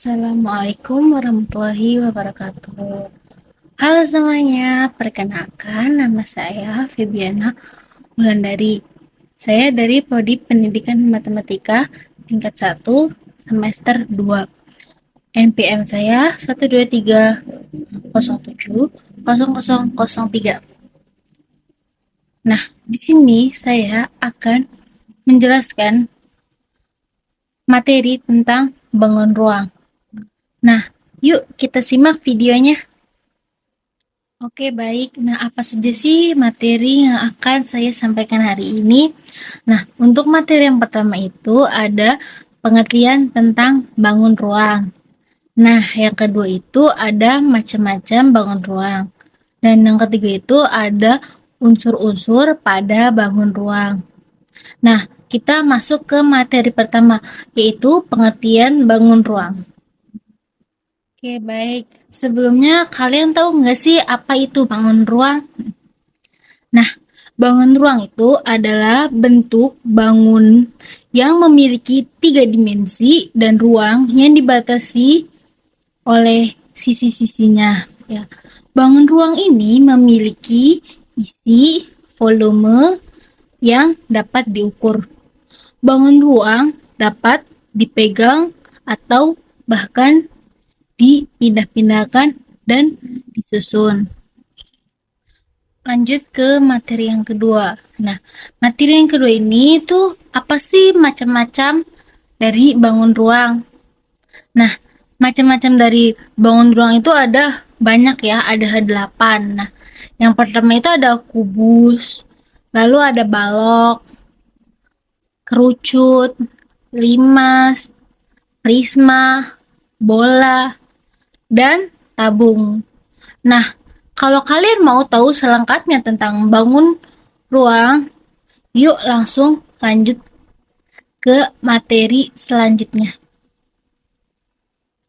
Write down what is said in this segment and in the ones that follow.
Assalamualaikum warahmatullahi wabarakatuh. Halo semuanya, perkenalkan nama saya Febiana Wulandari. Saya dari Prodi Pendidikan Matematika tingkat 1 semester 2. NPM saya 123070003. Nah, di sini saya akan menjelaskan materi tentang bangun ruang. Nah, yuk kita simak videonya. Oke, baik. Nah, apa saja sih materi yang akan saya sampaikan hari ini? Nah, untuk materi yang pertama itu ada pengertian tentang bangun ruang. Nah, yang kedua itu ada macam-macam bangun ruang. Dan yang ketiga itu ada unsur-unsur pada bangun ruang. Nah, kita masuk ke materi pertama, yaitu pengertian bangun ruang. Oke, baik. Sebelumnya, kalian tahu nggak sih apa itu bangun ruang? Nah, bangun ruang itu adalah bentuk bangun yang memiliki 3 dimensi dan ruang yang dibatasi oleh sisi-sisinya. Ya. Bangun ruang ini memiliki isi, volume yang dapat diukur. Bangun ruang dapat dipegang atau bahkan dipindah-pindahkan dan disusun. Lanjut ke materi yang kedua. Nah, materi yang kedua ini tuh apa sih macam-macam dari bangun ruang? Nah, macam-macam dari bangun ruang itu ada banyak ya, ada 8. Nah, yang pertama itu ada kubus, lalu ada balok, kerucut, limas, prisma, bola, dan tabung. Nah, kalau kalian mau tahu selengkapnya tentang bangun ruang, yuk langsung lanjut ke materi selanjutnya.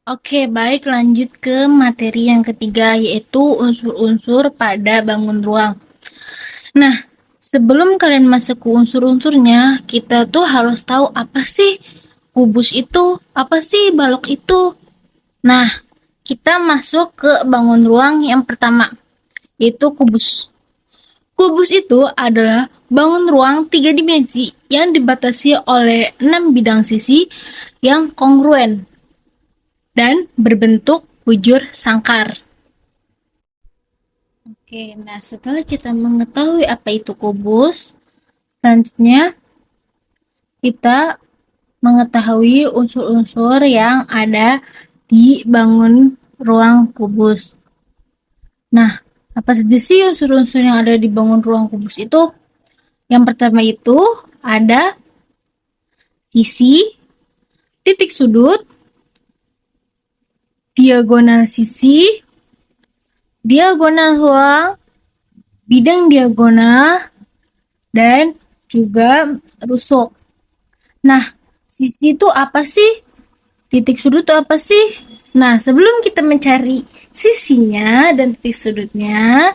Oke, baik, lanjut ke materi yang ketiga, yaitu unsur-unsur pada bangun ruang. Nah, sebelum kalian masuk ke unsur-unsurnya, kita tuh harus tahu apa sih kubus itu, apa sih balok itu. Nah, kita masuk ke bangun ruang yang pertama, yaitu kubus. Kubus itu adalah bangun ruang 3 dimensi yang dibatasi oleh 6 bidang sisi yang kongruen dan berbentuk bujur sangkar. Oke, nah setelah kita mengetahui apa itu kubus, selanjutnya kita mengetahui unsur-unsur yang ada di bangun ruang kubus. Nah, apa saja sih unsur-unsur yang ada di bangun ruang kubus itu? Yang pertama itu ada sisi, titik sudut, diagonal sisi, diagonal ruang, bidang diagonal, dan juga rusuk. Nah, sisi itu apa sih? Titik sudut itu apa sih? Nah, sebelum kita mencari sisinya dan titik sudutnya,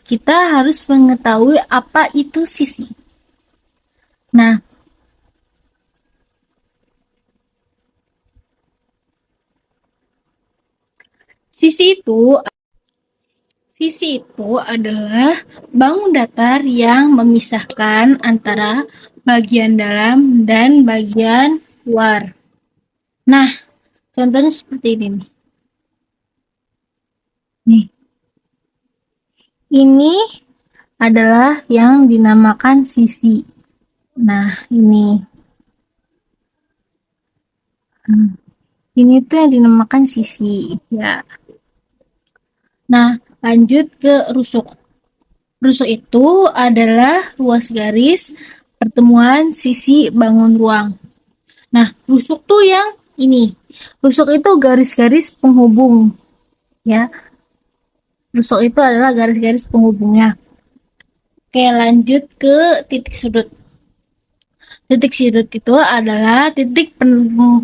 kita harus mengetahui apa itu sisi. Nah, sisi itu adalah bangun datar yang memisahkan antara bagian dalam dan bagian luar. Nah, contohnya seperti ini nih. Nih. Ini adalah yang dinamakan sisi. Nah, ini. Ini tuh yang dinamakan sisi, ya. Nah, lanjut ke rusuk. Rusuk itu adalah ruas garis pertemuan sisi bangun ruang. Nah, rusuk tuh yang ini. Rusuk itu garis-garis penghubung, ya. Rusuk itu adalah garis-garis penghubungnya. Oke, lanjut ke titik sudut. Titik sudut itu adalah titik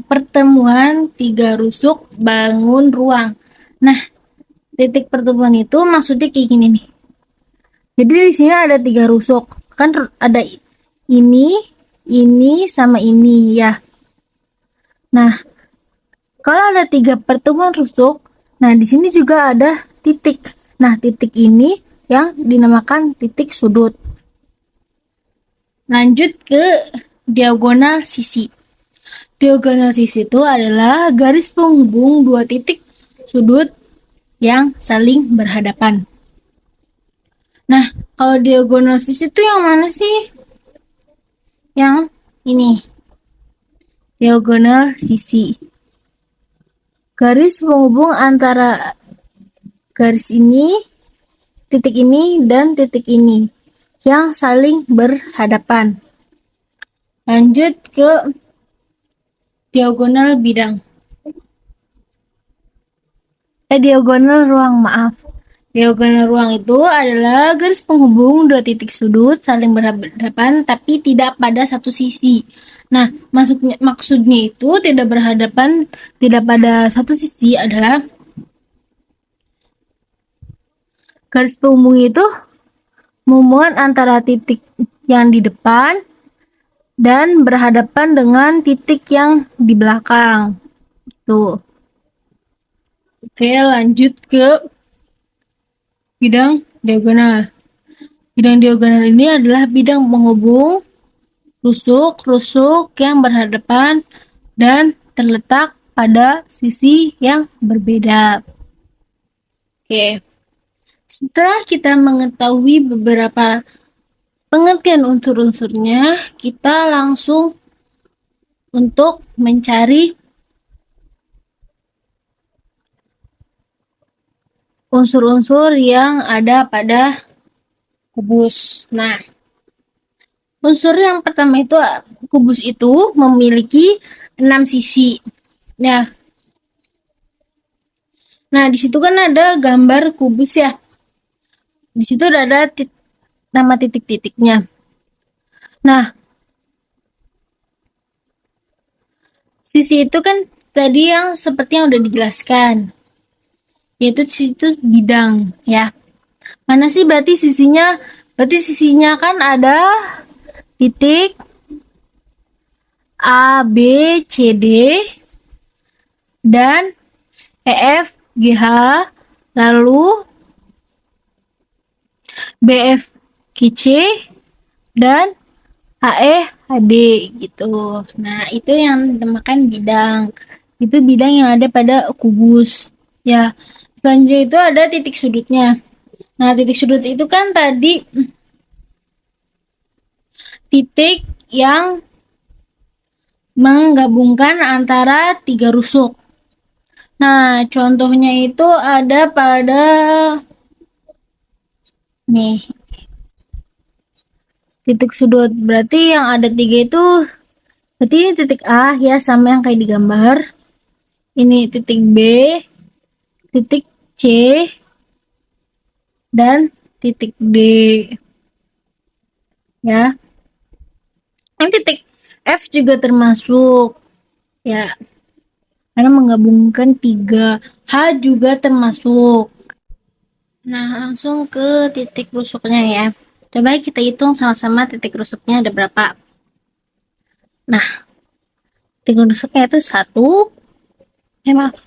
pertemuan 3 rusuk bangun ruang. Nah, titik pertemuan itu maksudnya kayak gini nih. Jadi di sini ada 3 rusuk. Kan ada ini sama ini ya. Nah, Kalau ada 3 pertemuan rusuk, nah di sini juga ada titik. Nah, titik ini yang dinamakan titik sudut. Lanjut ke diagonal sisi. Diagonal sisi itu adalah garis penghubung dua titik sudut yang saling berhadapan. Nah, kalau diagonal sisi itu yang mana sih? Yang ini. Diagonal sisi. Garis penghubung antara garis ini, titik ini, dan titik ini yang saling berhadapan. Lanjut ke diagonal bidang. Diagonal ruang, maaf. Diagonal ruang itu adalah garis penghubung dua titik sudut saling berhadapan tapi tidak pada satu sisi. Nah, maksudnya itu tidak berhadapan, tidak pada satu sisi adalah garis penghubung itu menghubungkan antara titik yang di depan dan berhadapan dengan titik yang di belakang. Tuh. Oke, lanjut ke bidang diagonal. Bidang diagonal ini adalah bidang penghubung rusuk-rusuk yang berhadapan dan terletak pada sisi yang berbeda. Oke. Setelah kita mengetahui beberapa pengertian unsur-unsurnya, kita langsung untuk mencari unsur-unsur yang ada pada kubus. Nah, unsur yang pertama itu, kubus itu memiliki 6 sisi. Ya. Nah, di situ kan ada gambar kubus ya. Di situ ada nama titik-titiknya. Nah, sisi itu kan tadi yang seperti yang udah dijelaskan, yaitu situ bidang ya. Mana sih berarti sisinya? Berarti sisinya kan ada titik A, B, C, D, dan E, F, G, H, lalu B, F, G, C, dan H, E, H, D gitu. Nah, itu yang dinamakan bidang. Itu bidang yang ada pada kubus. Ya, selanjutnya itu ada titik sudutnya. Nah, titik sudut itu kan tadi titik yang menggabungkan antara 3 rusuk. Nah, contohnya itu ada pada nih titik sudut. Berarti yang ada 3 itu berarti ini titik A ya, sama yang kayak digambar. Ini titik B, titik C, dan titik D. Ya. Ini titik F juga termasuk. Ya. Karena menggabungkan 3. H juga termasuk. Nah, langsung ke titik rusuknya ya. Coba kita hitung sama-sama titik rusuknya ada berapa. Nah, titik rusuknya itu 1, maaf.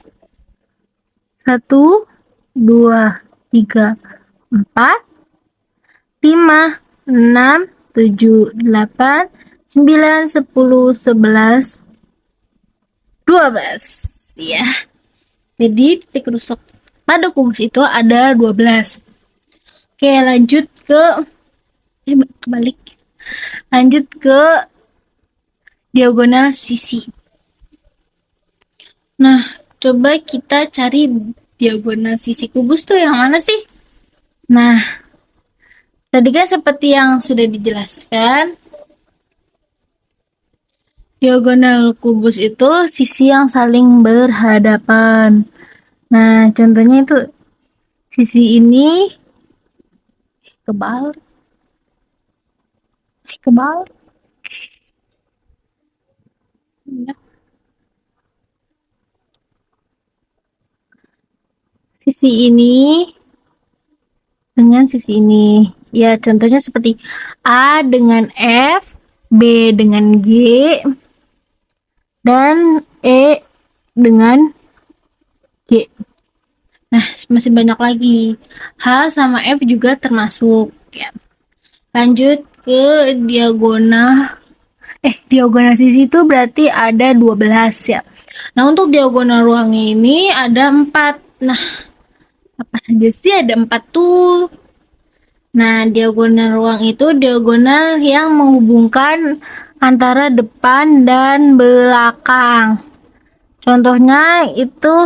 1, 2, 3, 4, 5, 6, 7, 8, 9, 10, 11, 12. Ya. Jadi titik rusuk pada kubus itu ada 12. Oke, lanjut ke kebalik. Lanjut ke diagonal sisi. Nah, coba kita cari diagonal sisi kubus tuh yang mana sih? Nah, tadi kan seperti yang sudah dijelaskan, diagonal kubus itu sisi yang saling berhadapan. Nah, contohnya itu sisi ini kebalik. Sisi ini dengan sisi ini. Ya, contohnya seperti A dengan F, B dengan G, dan E dengan G. Nah, masih banyak lagi. H sama F juga termasuk ya. Lanjut ke diagonal. Diagonal sisi itu berarti ada 12 ya. Nah, untuk diagonal ruangnya ini ada 4. Nah, apa saja sih ada 4 tuh? Nah, diagonal ruang itu diagonal yang menghubungkan antara depan dan belakang. Contohnya itu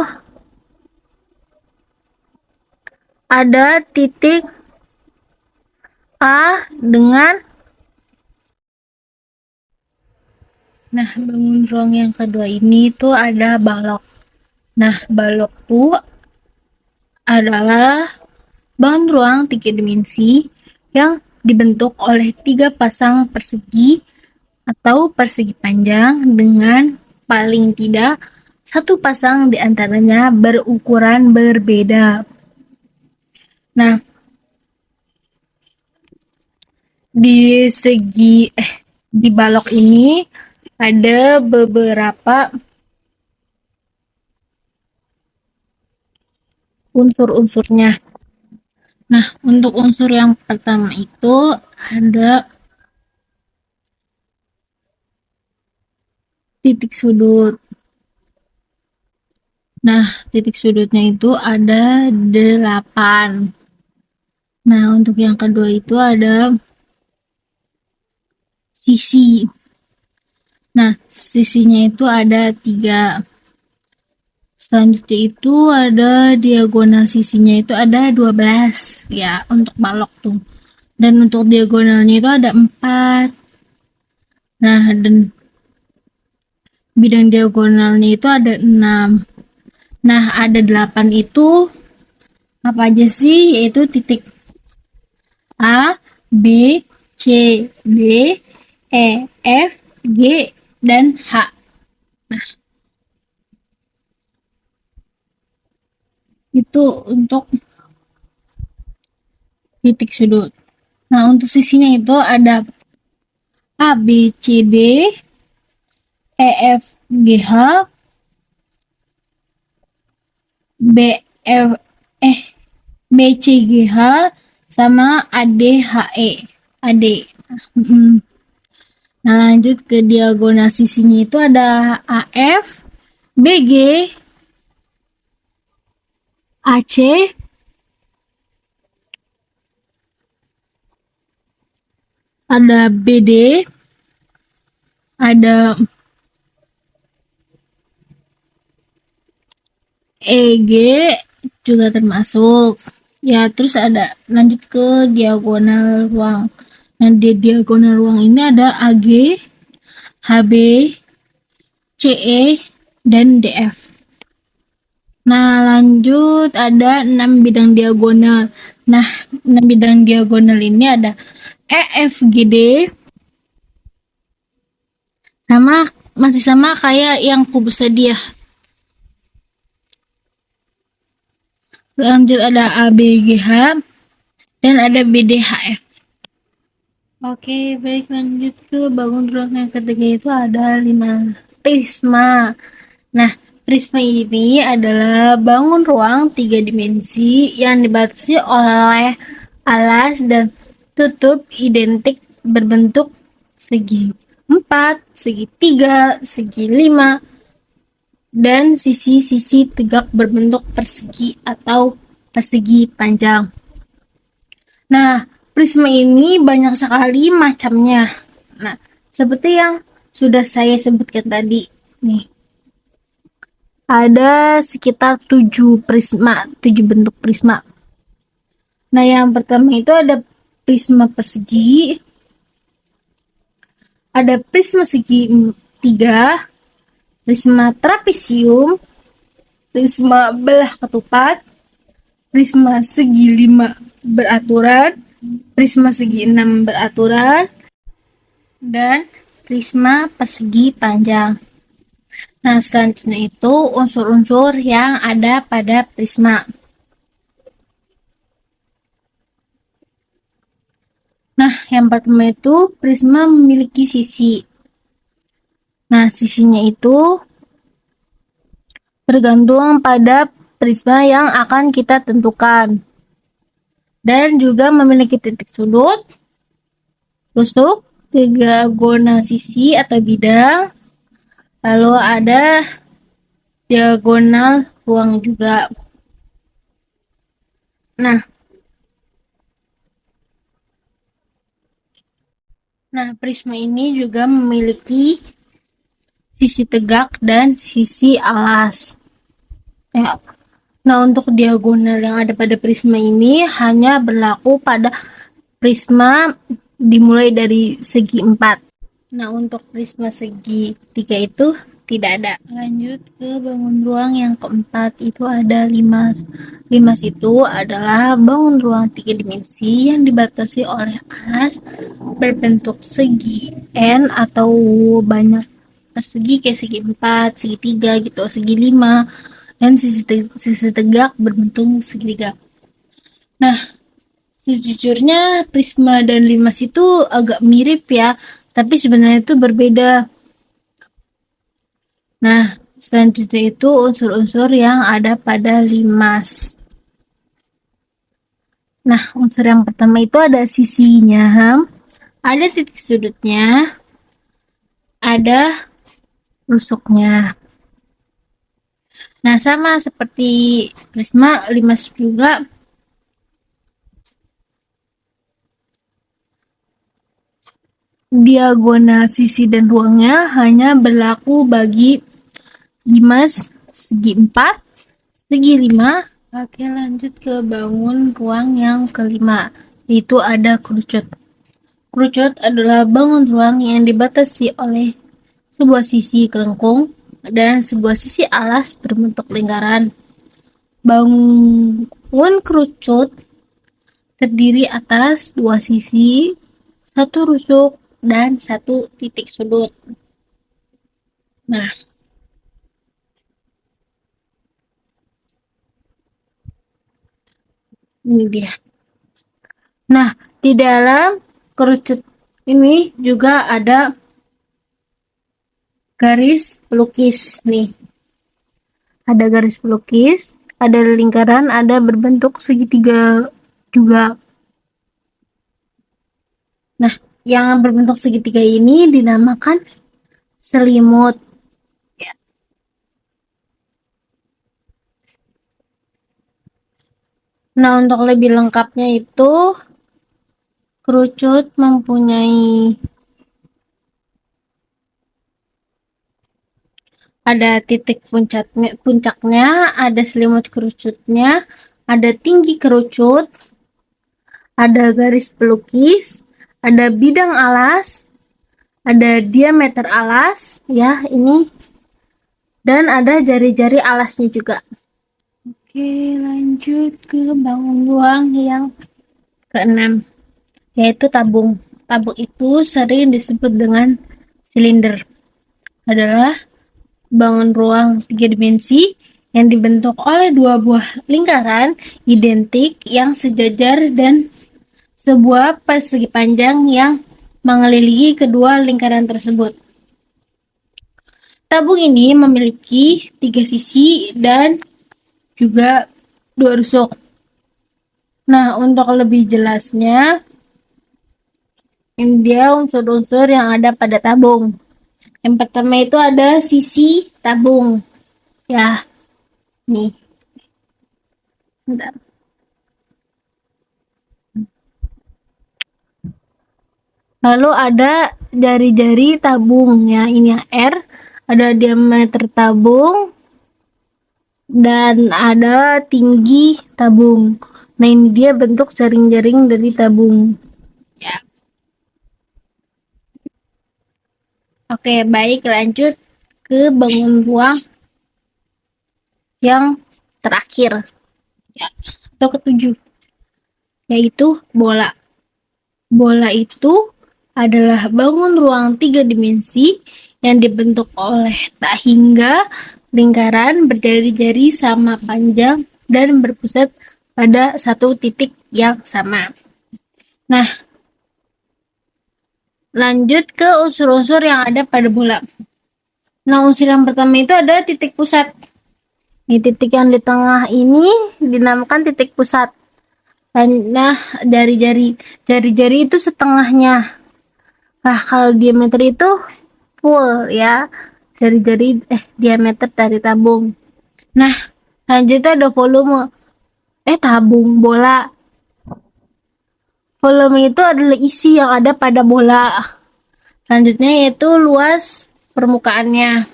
ada titik A dengan bangun ruang yang kedua ini tuh ada balok. Nah, balok tuh adalah bangun ruang 3 dimensi yang dibentuk oleh 3 pasang persegi atau persegi panjang dengan paling tidak satu pasang di antaranya berukuran berbeda. Nah, di balok ini ada beberapa unsur-unsurnya. Nah, untuk unsur yang pertama itu ada titik sudut. Nah, titik sudutnya itu ada 8. Nah, untuk yang kedua itu ada sisi. Nah, sisinya itu ada 3. Selanjutnya itu ada diagonal sisinya itu ada 12 ya untuk balok tuh. Dan untuk diagonalnya itu ada 4. Nah, dan bidang diagonalnya itu ada 6. Nah, ada 8 itu apa aja sih? Yaitu titik A, B, C, D, E, F, G, dan H. Nah, itu untuk titik sudut. Nah, untuk sisinya itu ada A, B, C, D, E, F, G, H, B, F, B, C, G, H, sama A, D, H, E. AD. Nah, lanjut ke diagonal sisinya itu ada AF, BG, AC, ada BD, ada EG juga termasuk. Ya, terus ada lanjut ke diagonal ruang. Nah, di diagonal ruang ini ada AG, HB, CE, dan DF. Nah, lanjut ada 6 bidang diagonal. Nah, 6 bidang diagonal ini ada EFGD, masih sama kayak yang kubus tadi ya. Lanjut ada ABGH dan ada BDHF. Oke, baik, lanjut ke bangun ruang yang ketiga itu ada 5 prisma. Nah, prisma ini adalah bangun ruang 3 dimensi yang dibatasi oleh alas dan tutup identik berbentuk segi 4, segi 3, segi 5, dan sisi-sisi tegak berbentuk persegi atau persegi panjang. Nah, prisma ini banyak sekali macamnya. Nah, seperti yang sudah saya sebutkan tadi nih. Ada sekitar 7 bentuk prisma. Nah, yang pertama itu ada prisma persegi, ada prisma segi 3, prisma trapesium, prisma belah ketupat, prisma segi 5 beraturan, prisma segi 6 beraturan, dan prisma persegi panjang. Nah, selanjutnya itu unsur-unsur yang ada pada prisma. Nah, yang pertama itu prisma memiliki sisi. Nah, sisinya itu tergantung pada prisma yang akan kita tentukan. Dan juga memiliki titik sudut, rusuk, diagonal sisi atau bidang, lalu ada diagonal ruang juga. Nah, prisma ini juga memiliki sisi tegak dan sisi alas. Ya. Nah, untuk diagonal yang ada pada prisma ini hanya berlaku pada prisma dimulai dari segi 4. Nah, untuk prisma segi 3 itu tidak ada. Lanjut ke bangun ruang yang keempat, itu ada limas. Limas itu adalah bangun ruang 3 dimensi yang dibatasi oleh alas berbentuk segi N atau banyak segi, kayak segi 4, segi 3 gitu, segi 5, dan sisi tegak berbentuk segitiga. Nah, sejujurnya prisma dan limas itu agak mirip ya, tapi sebenarnya itu berbeda. Nah, selanjutnya itu unsur-unsur yang ada pada limas. Nah, unsur yang pertama itu ada sisinya, ada titik sudutnya, ada rusuknya. Nah, sama seperti prisma, limas juga diagonal sisi dan ruangnya hanya berlaku bagi limas segi 4, segi 5. Oke, lanjut ke bangun ruang yang kelima, yaitu ada kerucut. Kerucut adalah bangun ruang yang dibatasi oleh sebuah sisi kelengkung dan sebuah sisi alas berbentuk lingkaran. Bangun kerucut terdiri atas dua sisi, satu rusuk, dan satu titik sudut. Nah, ini dia. Nah, di dalam kerucut ini juga ada garis pelukis nih. Ada garis pelukis, ada lingkaran, ada berbentuk segitiga juga. Nah, yang berbentuk segitiga ini dinamakan selimut. Nah, untuk lebih lengkapnya itu kerucut mempunyai ada titik puncaknya, ada selimut kerucutnya, ada tinggi kerucut, ada garis pelukis, ada bidang alas, ada diameter alas, ya ini, dan ada jari-jari alasnya juga. Oke, lanjut ke bangun ruang yang keenam, yaitu tabung. Tabung itu sering disebut dengan silinder. Adalah bangun ruang 3 dimensi yang dibentuk oleh dua buah lingkaran identik yang sejajar dan sebuah persegi panjang yang mengelilingi kedua lingkaran tersebut. Tabung ini memiliki 3 sisi dan juga 2 rusuk. Nah, untuk lebih jelasnya, ini dia unsur-unsur yang ada pada tabung. Yang pertama itu ada sisi tabung. Ya, nih. Bentar. Lalu ada jari-jari tabung, ya, ini yang R, ada diameter tabung, dan ada tinggi tabung. Nah, ini dia bentuk jaring-jaring dari tabung. Ya. Oke, baik, lanjut ke bangun ruang yang terakhir, ya, atau ketujuh, yaitu bola. Bola itu adalah bangun ruang 3 dimensi yang dibentuk oleh tak hingga lingkaran berjari-jari sama panjang dan berpusat pada satu titik yang sama. Nah, lanjut ke unsur-unsur yang ada pada bola. Nah, unsur yang pertama itu ada titik pusat. Di titik yang di tengah ini dinamakan titik pusat. Nah, dari jari-jari itu setengahnya. Nah, kalau diameter itu full ya. Jari-jari diameter dari tabung. Nah, selanjutnya ada volume. Tabung bola. Volume itu adalah isi yang ada pada bola. Selanjutnya yaitu luas permukaannya.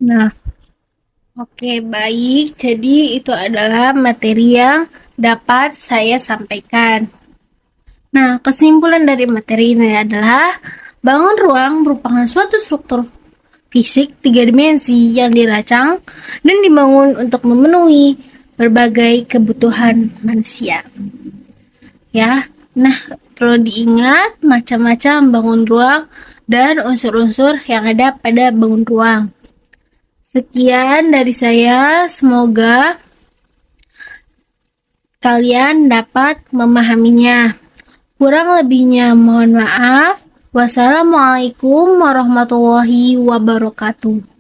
Nah, oke, baik. Jadi itu adalah materi yang dapat saya sampaikan. Nah, kesimpulan dari materi ini adalah bangun ruang merupakan suatu struktur fisik 3 dimensi yang dirancang dan dibangun untuk memenuhi berbagai kebutuhan manusia. Ya, nah perlu diingat macam-macam bangun ruang dan unsur-unsur yang ada pada bangun ruang. Sekian dari saya, semoga kalian dapat memahaminya. Kurang lebihnya mohon maaf. Wassalamualaikum warahmatullahi wabarakatuh.